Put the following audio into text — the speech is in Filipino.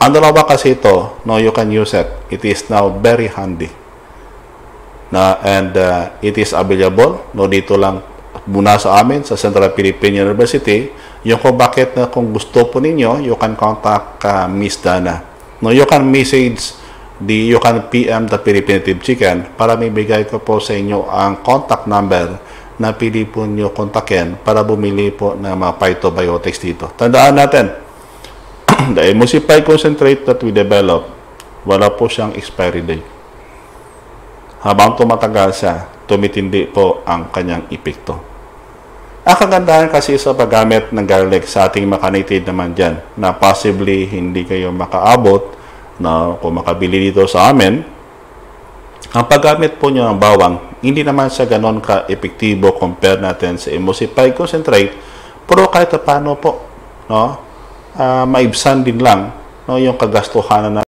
Ang dalawa kasi ito, no, you can use it. It is now very handy. And it is available, no, dito lang muna sa amin, sa Central Philippine University. Yung kung bakit na kung gusto po ninyo, you can contact Miss Dana. No, you can message you can PM the Philippine Native Chicken para may bigay ko po sa inyo ang contact number na pili po nyo kontakin para bumili po ng mga phytobiotics dito. Tandaan natin, the emulsify concentrate that we develop, wala po siyang expiry date. Habang tumatagal siya, tumitindi po ang kanyang epekto. Ang kagandahan kasi sa paggamit ng garlic sa ating makanitid naman dyan, na possibly hindi kayo makaabot na kung makabili dito sa amin, ang paggamit po nyo ng bawang, hindi naman siya ganon ka-epektibo compare natin sa emulsify concentrate, pero kahit paano po, no, maibsan din lang, no, yung kagastuhanan na